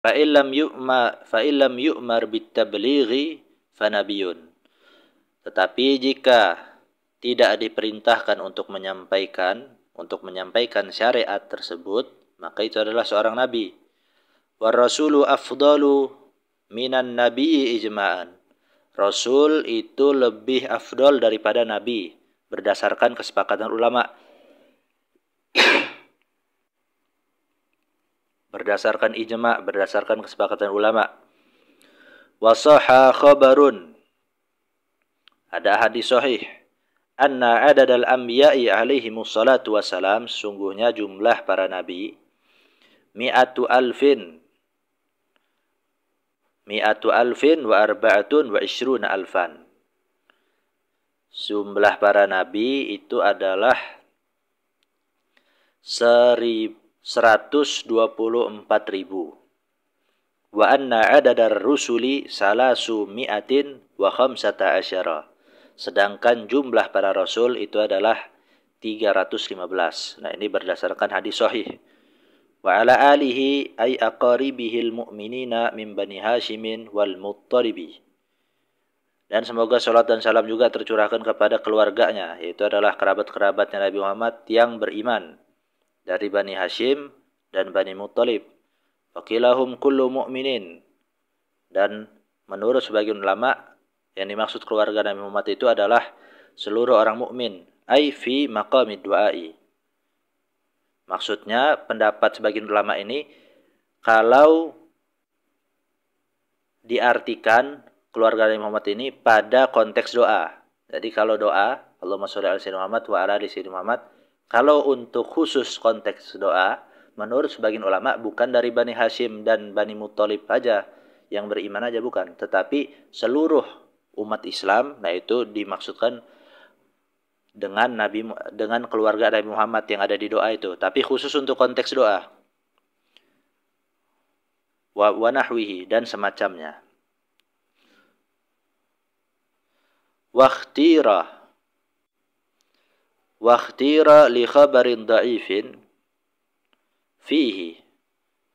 fa illam yu'mar bitablighi fanabiyun. Tetapi jika tidak diperintahkan untuk menyampaikan syariat tersebut, maka itu adalah seorang nabi. War rasulu afdalu minan nabiyyi ijma'an. Rasul itu lebih afdal daripada nabi berdasarkan kesepakatan ulama. Berdasarkan ijma', berdasarkan kesepakatan ulama. Wa sahha khabarun. Ada hadis sahih. Anna adadal anbiya'i alaihimus salatu wassalam, sungguhnya jumlah para nabi mi'atu alfin wa arba'atun wa ishruna alfan. Jumlah para nabi itu adalah 124.000. Wa anna adadar rusuli salasu mi'atin wa khamsata asyara. Sedangkan jumlah para rasul itu adalah 315. Nah, ini berdasarkan hadis sahih. Wa ala alihi ay aqaribihil mu'minina min bani Hashimin wal Muttalibi. Dan semoga salat dan salam juga tercurahkan kepada keluarganya, yaitu adalah kerabat-kerabatnya Nabi Muhammad yang beriman dari Bani Hashim dan Bani Muttalib. Faqilahum kullu mu'minin. Dan menurut sebagian ulama, yang dimaksud keluarga Nabi Muhammad itu adalah seluruh orang mukmin, ai fi maqamid du'ai. Maksudnya pendapat sebagian ulama ini kalau diartikan keluarga Nabi Muhammad ini pada konteks doa. Jadi kalau doa, Allahumma sholli ala sayyidina Muhammad wa ala ali sayyidina Muhammad, kalau untuk khusus konteks doa, menurut sebagian ulama bukan dari Bani Hashim dan Bani Muttalib aja yang beriman aja, bukan, tetapi seluruh umat Islam. Nah, itu dimaksudkan dengan keluarga Nabi Muhammad yang ada di doa itu, tapi khusus untuk konteks doa. Wa nahwihi, dan semacamnya. Wakhtira li khabarin da'ifin fihi.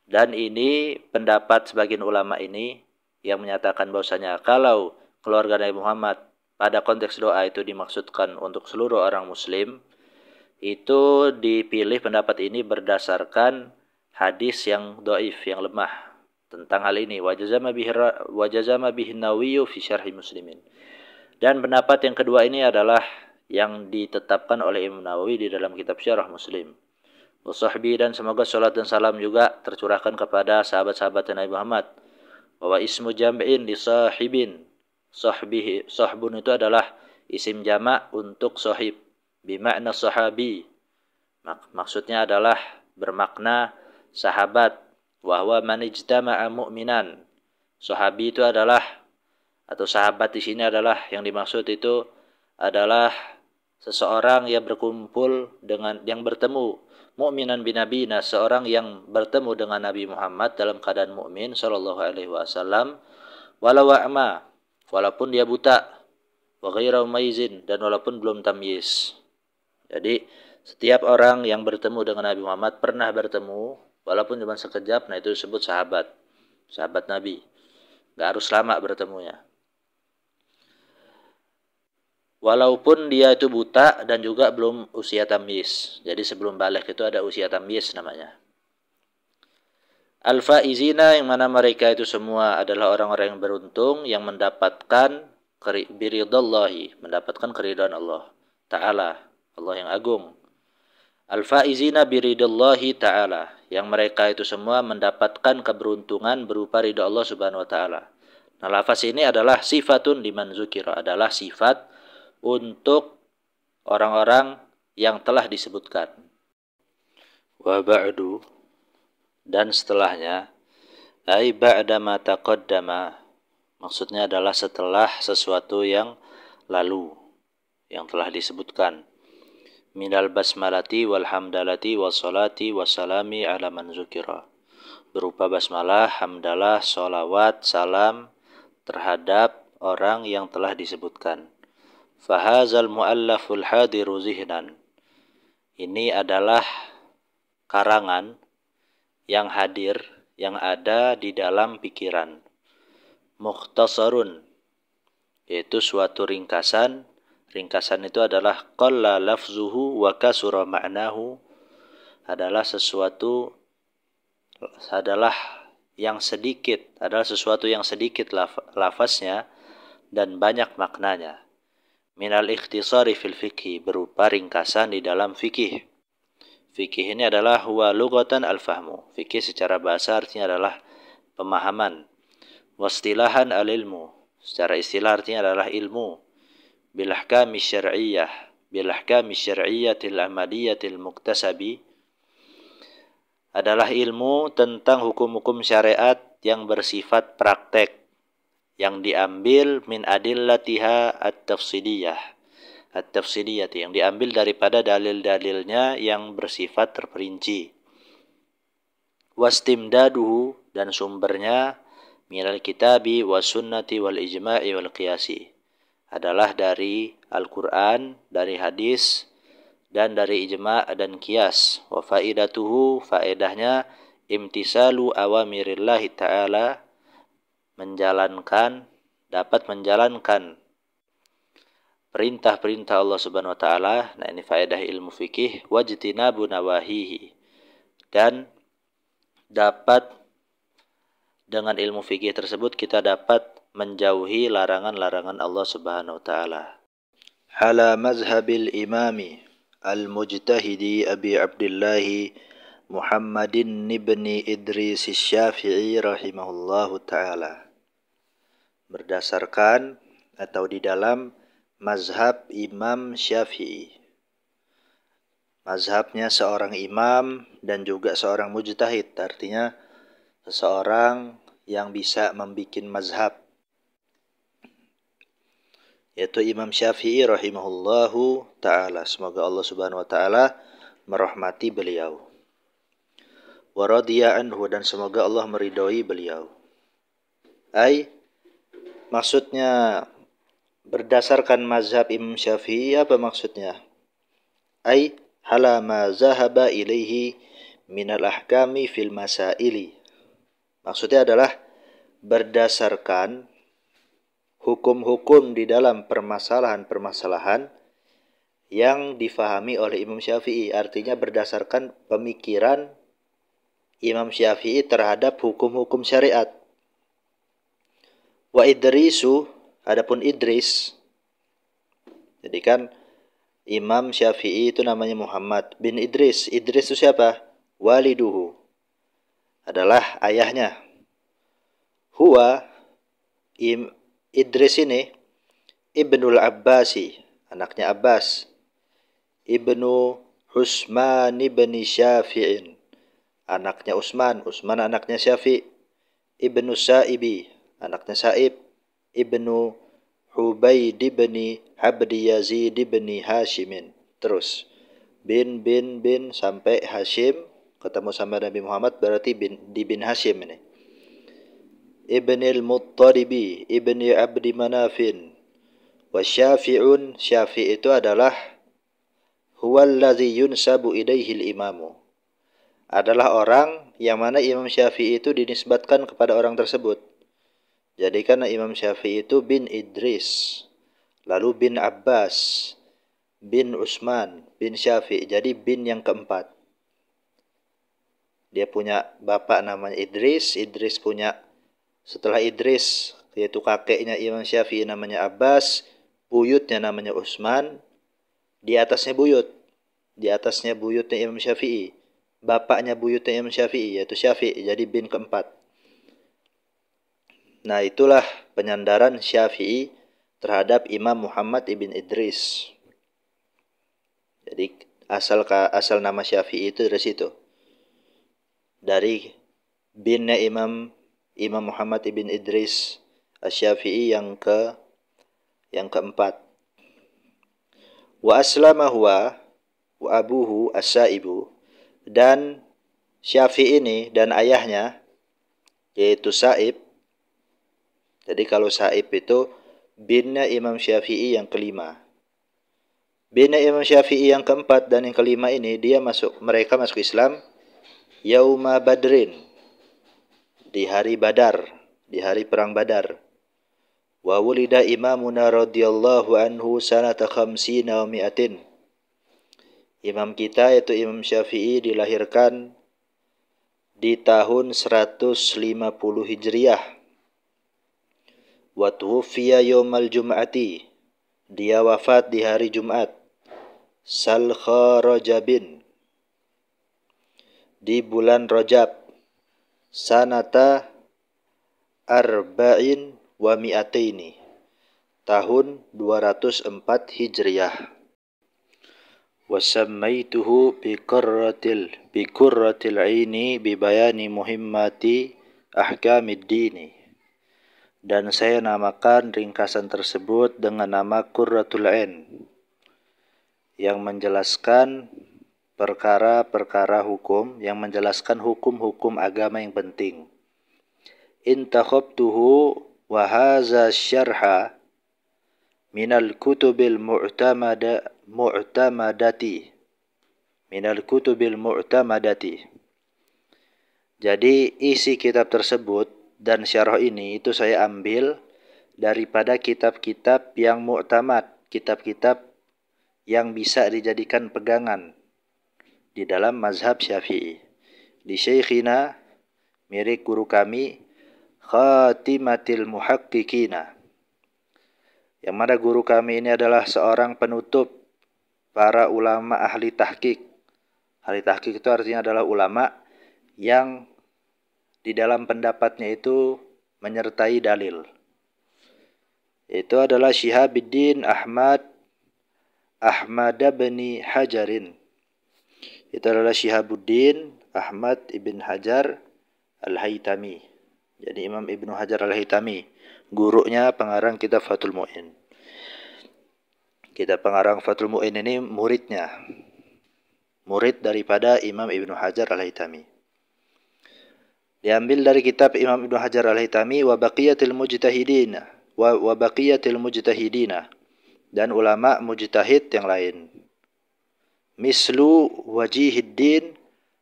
Dan ini pendapat sebagian ulama ini yang menyatakan bahwasanya kalau keluarga Nabi Muhammad pada konteks doa itu dimaksudkan untuk seluruh orang muslim, itu dipilih pendapat ini berdasarkan hadis yang dhaif, yang lemah tentang hal ini. Wajazama bihi Nawawi fi syarhi Muslimin. Dan pendapat yang kedua ini adalah yang ditetapkan oleh Imam Nawawi di dalam kitab Syarah Muslim. Wasahbi, dan semoga salat dan salam juga tercurahkan kepada sahabat-sahabat Nabi Muhammad. Wa ismu jam'in li sahibin. Sahbun itu adalah isim jamak untuk sahib, bimakna sahabi. Maksudnya adalah bermakna sahabat. Wa huwa man ijtama'a mu'minan. Sahabi itu adalah, atau sahabat di sini adalah, yang dimaksud itu adalah seseorang yang berkumpul dengan, yang bertemu, mu'minan binabina, seorang yang bertemu dengan Nabi Muhammad dalam keadaan mukmin sallallahu alaihi wasallam, walau a'ma, walaupun dia buta, wa ghairu maizin, dan walaupun belum tamyiz. Jadi setiap orang yang bertemu dengan Nabi Muhammad, pernah bertemu walaupun cuma sekejap, nah itu disebut sahabat Nabi. Enggak harus lama bertemunya. Walaupun dia itu buta dan juga belum usia tamyiz. Jadi sebelum baligh itu ada usia tamyiz namanya. Al-faizina, yang mana mereka itu semua adalah orang-orang yang beruntung, yang mendapatkan biridallahi, mendapatkan keridhaan Allah Ta'ala, Allah yang agung. Al-faizina biridallahi Ta'ala, yang mereka itu semua mendapatkan keberuntungan berupa ridha Allah Subhanahu wa Ta'ala. Nah, lafaz ini adalah sifatun liman zukira, adalah sifat untuk orang-orang yang telah disebutkan. Wa ba'du, dan setelahnya, ai ba'da ma taqaddama, maksudnya adalah setelah sesuatu yang lalu, yang telah disebutkan. Minal basmalati wal hamdalati wassalati wassalami ala man zukira, berupa basmalah, hamdalah, salawat, salam terhadap orang yang telah disebutkan. Fahazal mu'allaful hadiru zihnan, ini adalah karangan yang hadir, yang ada di dalam pikiran. Mukhtasarun, yaitu suatu ringkasan. Ringkasan itu adalah qalla lafzuhu wa kasura ma'nahu, adalah sesuatu sesuatu yang sedikit lafaznya dan banyak maknanya. Minal ikhtisari fil fikhi, berupa ringkasan di dalam fikih. Fikih ini adalah huwa lughatan al-fahmu. Fikih secara bahasa artinya adalah pemahaman. Wastilahan al-ilmu, secara istilah artinya adalah ilmu. Bil ahkami syar'iyyah, bil ahkami syar'iyyatil amaliyatil muktasabi, adalah ilmu tentang hukum-hukum syariat yang bersifat praktek, yang diambil min adillatiha at-tafsiliyah, yang diambil daripada dalil-dalilnya yang bersifat terperinci. Wastimdaduhu, dan sumbernya minal kitabi was sunnati wal ijma'i wal qiyasi, adalah dari Al-Quran, dari hadis, dan dari ijma' dan qiyas. Wa faidatuhu, faedahnya imtisalu awamirillahi ta'ala, dapat menjalankan perintah-perintah Allah Subhanahu wa taala. Nah, ini faedah ilmu fikih. Wajtinabu nawahihi, dan dapat dengan ilmu fikih tersebut kita dapat menjauhi larangan-larangan Allah Subhanahu wa taala. Ala mazhabil imami al-mujtahidi Abi Abdullah Muhammadin ibni Idris Syafi'i rahimahullahu taala. Berdasarkan atau di dalam mazhab Imam Syafi'i. Mazhabnya seorang imam dan juga seorang mujtahid, artinya seseorang yang bisa membuat mazhab, yaitu Imam Syafi'i rahimahullahu ta'ala. Semoga Allah Subhanahu wa ta'ala merahmati beliau. Wa radiya anhu, dan semoga Allah meridhoi beliau. Maksudnya berdasarkan mazhab Imam Syafi'i, apa maksudnya? Hala ma zahaba ilaihi minal ahkami fil masaili. Maksudnya adalah berdasarkan hukum-hukum di dalam permasalahan-permasalahan yang difahami oleh Imam Syafi'i. Artinya berdasarkan pemikiran Imam Syafi'i terhadap hukum-hukum syariat. Wa Idrisu, adapun Idris, jadi kan Imam Syafi'i itu namanya Muhammad bin Idris. Idris itu siapa? Waliduhu, adalah ayahnya. Huwa, Idris ini Ibnul Abbasi, anaknya Abbas. Ibnu Husman ibni Syafi'in, anaknya Utsman. Utsman anaknya Syafi'. Ibnu Sa'ibi, anaknya Sa'ib. Ibnu Hubaid ibni Abdi Yazid ibni Hashimin. Terus bin sampai Hashim, ketemu sama Nabi Muhammad, berarti bin Hashim ini. Ibnil Muttaribi ibni Abdi Manafin. Wa Syafi'un, Syafi' itu adalah huwallazi yunsabu ilaihil imamu, adalah orang yang mana Imam Syafi'i itu dinisbatkan kepada orang tersebut. Jadi karena Imam Syafi'i itu bin Idris, lalu bin Abbas, bin Utsman, bin Syafi'i, jadi bin yang keempat. Dia punya bapak namanya Idris, Idris punya setelah Idris, yaitu kakeknya Imam Syafi'i namanya Abbas, buyutnya namanya Utsman, di atasnya buyutnya Imam Syafi'i, bapaknya buyutnya Imam Syafi'i, yaitu Syafi'i, jadi bin keempat. Nah, itulah penyandaran Syafi'i terhadap Imam Muhammad ibn Idris. Jadi asal nama Syafi'i itu dari situ, dari binnya Imam Muhammad ibn Idris Asy-Syafi'i yang keempat. Wa aslama huwa wa abuhu as-Sa'ibu, dan Syafi'i ini dan ayahnya yaitu Sa'ib. Jadi kalau Sa'ib itu binnya Imam Syafi'i yang kelima. Binnya Imam Syafi'i yang keempat dan yang kelima ini mereka masuk Islam Yauma Badrin, di hari Badar, di hari perang Badar. Wa wulida imamuna radhiyallahu anhu sanata khamsina wa mi'atin. Imam kita yaitu Imam Syafi'i dilahirkan di tahun 150 Hijriah. Wa tuwfiya yaumal jum'ati. Dia wafat di hari Jumat. Salkha Rajabin. Di bulan Rajab. Sanata arba'in wa mi'ataini. Tahun 204 Hijriah. Wasammaituhu biqurratil aini bibayani muhimmati ahkamid dini. Dan saya namakan ringkasan tersebut dengan nama Qurratul Ain, yang menjelaskan perkara-perkara hukum, yang menjelaskan hukum-hukum agama yang penting. Intakhabtuhu wa hadza syarha minal kutubil mu'tamadati. Jadi isi kitab tersebut dan syarah ini itu saya ambil daripada kitab-kitab yang mu'tamad, kitab-kitab yang bisa dijadikan pegangan di dalam mazhab Syafi'i. Di Syekhina, milik guru kami, Khatimatil Muhaqqiqina, yang mana guru kami ini adalah seorang penutup para ulama ahli tahqiq. Ahli tahqiq itu artinya adalah ulama yang di dalam pendapatnya itu menyertai dalil. Itu adalah Syihabuddin Ahmad bin Hajarin. Itu adalah Syihabuddin Ahmad ibn Hajar Al-Haytami. Jadi Imam Ibnu Hajar Al-Haytami, gurunya pengarang kitab Fathul Mu'in. Kitab pengarang Fathul Mu'in ini muridnya, murid daripada Imam Ibnu Hajar Al-Haytami. Diambil dari kitab Imam Ibnu Hajar Al-Haytami wa baqiyatil mujtahidina, dan ulama mujtahid yang lain. Mislu Wajihuddin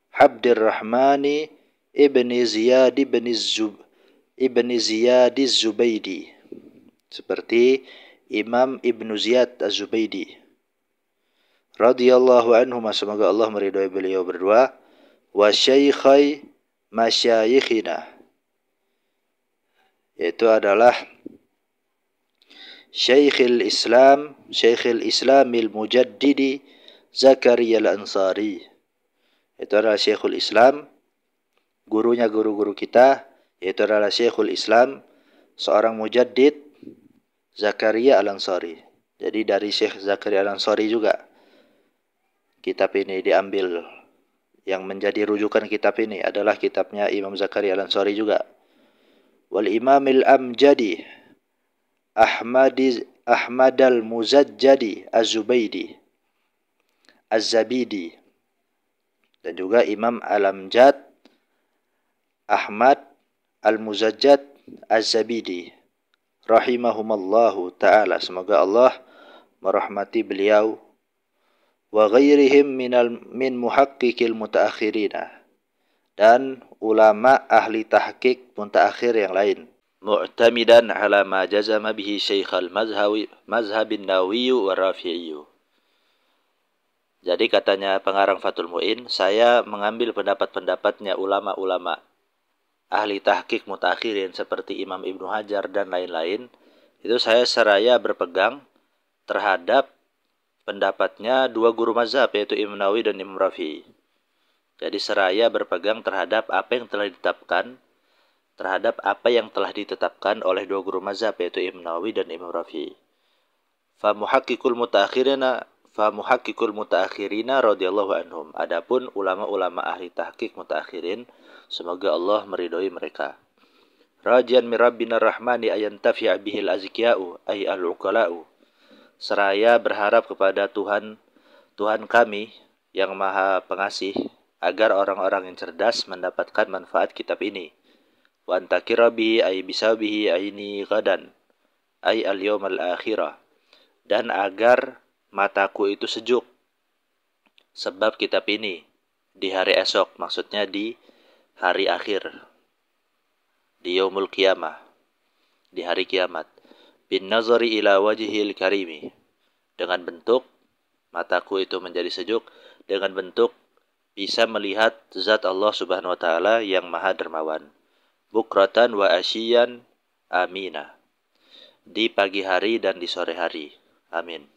Abdurrahmani ibni Ziyad Az-Zubaydi, seperti Imam Ibnu Ziyad Az-Zubaydi radhiyallahu anhu, semoga Allah meridhai beliau berdua. Wa syaikhai masyayikhina, yaitu adalah Syekhul Islamil Mujaddidi Zakaria Al-Ansari. Itu adalah Syekhul Islam, gurunya guru-guru kita, yaitu adalah Syekhul Islam, seorang mujaddid, Zakaria Al-Ansari. Jadi dari Syekh Zakaria Al-Ansari juga kitab ini diambil. Yang menjadi rujukan kitab ini adalah kitabnya Imam Zakaria Al-Ansari juga. Wal Imamil Amjadi Ahmad al-Muzajjadi Az-Zabidi, dan juga Imam Al-Amjad Ahmad Al-Muzajjad Az-Zabidi rahimahumallahu ta'ala, semoga Allah merahmati beliau. Wa ghairihim min muhaqqiqil mutaakhirina, dan ulama ahli tahqiq mutaakhir yang lain. Mu'tamidan ala ma jazama bihi Syekh al-Mazhabin Nawawi wa Rafi'i. Jadi katanya pengarang Fathul Mu'in, saya mengambil pendapat-pendapatnya ulama-ulama ahli tahqiq mutakhirin seperti Imam Ibnu Hajar dan lain-lain. Itu saya seraya berpegang terhadap pendapatnya dua guru mazhab, yaitu Imam Nawawi dan Imam Rafi'i. Jadi seraya berpegang terhadap apa yang telah ditetapkan oleh dua guru mazhab, yaitu Imam Nawawi dan Imam Rafi'i. Fa muhaqqiqul mutaakhirina radhiyallahu anhum. Adapun ulama-ulama ahli tahqiq mutaakhirin, semoga Allah meridhoi mereka. Rajian min rabbina rahmani ayantafi'a bihil azkiya'u ay al-uqala'u. Seraya berharap kepada Tuhan kami yang Maha Pengasih agar orang-orang yang cerdas mendapatkan manfaat kitab ini. Wa antakira bihi ay bisabihi aini ghadan ay al-yawmal akhirah. Dan agar mataku itu sejuk sebab kitab ini di hari esok, maksudnya di hari akhir. di yaumul qiyamah, di hari kiamat, bin nazari ila wajhil karimi, dengan bentuk mataku itu menjadi sejuk dengan bentuk bisa melihat zat Allah Subhanahu wa taala yang Maha Dermawan. Bukratan wa asyian amina, di pagi hari dan di sore hari. Amin.